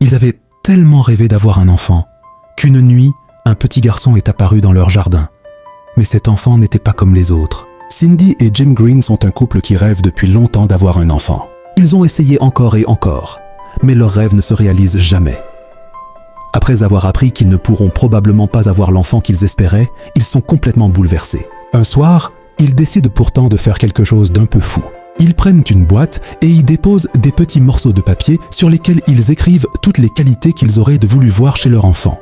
Ils avaient tellement rêvé d'avoir un enfant qu'une nuit, un petit garçon est apparu dans leur jardin. Mais cet enfant n'était pas comme les autres. Cindy et Jim Green sont un couple qui rêve depuis longtemps d'avoir un enfant. Ils ont essayé encore et encore, mais leur rêve ne se réalise jamais. Après avoir appris qu'ils ne pourront probablement pas avoir l'enfant qu'ils espéraient, ils sont complètement bouleversés. Un soir, ils décident pourtant de faire quelque chose d'un peu fou. Ils prennent une boîte et y déposent des petits morceaux de papier sur lesquels ils écrivent toutes les qualités qu'ils auraient voulu voir chez leur enfant.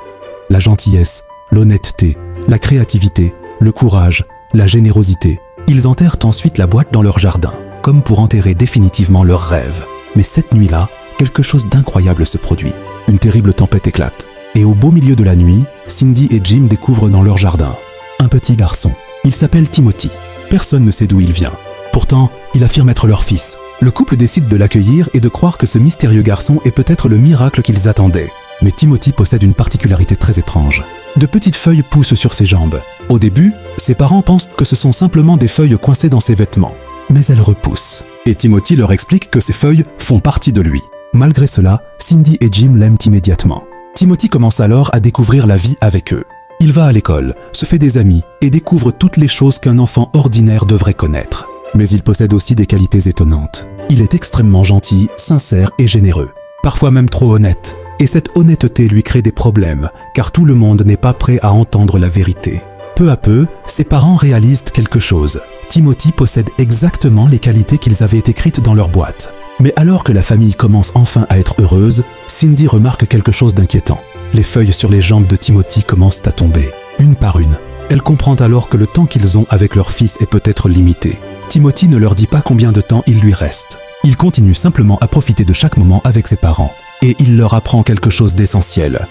La gentillesse, l'honnêteté, la créativité, le courage, la générosité. Ils enterrent ensuite la boîte dans leur jardin, comme pour enterrer définitivement leurs rêves. Mais cette nuit-là, quelque chose d'incroyable se produit. Une terrible tempête éclate. Et au beau milieu de la nuit, Cindy et Jim découvrent dans leur jardin un petit garçon. Il s'appelle Timothy. Personne ne sait d'où il vient. Pourtant, il affirme être leur fils. Le couple décide de l'accueillir et de croire que ce mystérieux garçon est peut-être le miracle qu'ils attendaient. Mais Timothy possède une particularité très étrange. De petites feuilles poussent sur ses jambes. Au début, ses parents pensent que ce sont simplement des feuilles coincées dans ses vêtements. Mais elles repoussent. Et Timothy leur explique que ces feuilles font partie de lui. Malgré cela, Cindy et Jim l'aiment immédiatement. Timothy commence alors à découvrir la vie avec eux. Il va à l'école, se fait des amis et découvre toutes les choses qu'un enfant ordinaire devrait connaître. Mais il possède aussi des qualités étonnantes. Il est extrêmement gentil, sincère et généreux. Parfois même trop honnête. Et cette honnêteté lui crée des problèmes, car tout le monde n'est pas prêt à entendre la vérité. Peu à peu, ses parents réalisent quelque chose. Timothy possède exactement les qualités qu'ils avaient écrites dans leur boîte. Mais alors que la famille commence enfin à être heureuse, Cindy remarque quelque chose d'inquiétant. Les feuilles sur les jambes de Timothy commencent à tomber, une par une. Elle comprend alors que le temps qu'ils ont avec leur fils est peut-être limité. Timothy ne leur dit pas combien de temps il lui reste. Il continue simplement à profiter de chaque moment avec ses parents. Et il leur apprend quelque chose d'essentiel.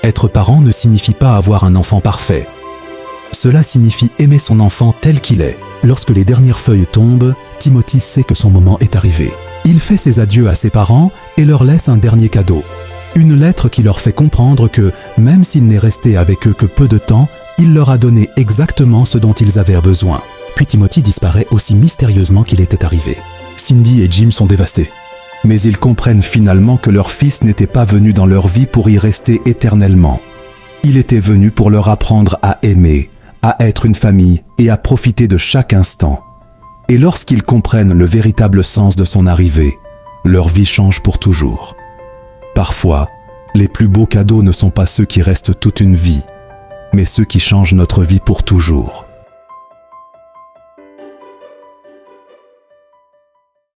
Être parent ne signifie pas avoir un enfant parfait. Cela signifie aimer son enfant tel qu'il est. Lorsque les dernières feuilles tombent, Timothy sait que son moment est arrivé. Il fait ses adieux à ses parents et leur laisse un dernier cadeau. Une lettre qui leur fait comprendre que, même s'il n'est resté avec eux que peu de temps, il leur a donné exactement ce dont ils avaient besoin. Puis Timothy disparaît aussi mystérieusement qu'il était arrivé. Cindy et Jim sont dévastés. Mais ils comprennent finalement que leur fils n'était pas venu dans leur vie pour y rester éternellement. Il était venu pour leur apprendre à aimer, à être une famille et à profiter de chaque instant. Et lorsqu'ils comprennent le véritable sens de son arrivée, leur vie change pour toujours. Parfois, les plus beaux cadeaux ne sont pas ceux qui restent toute une vie, mais ceux qui changent notre vie pour toujours.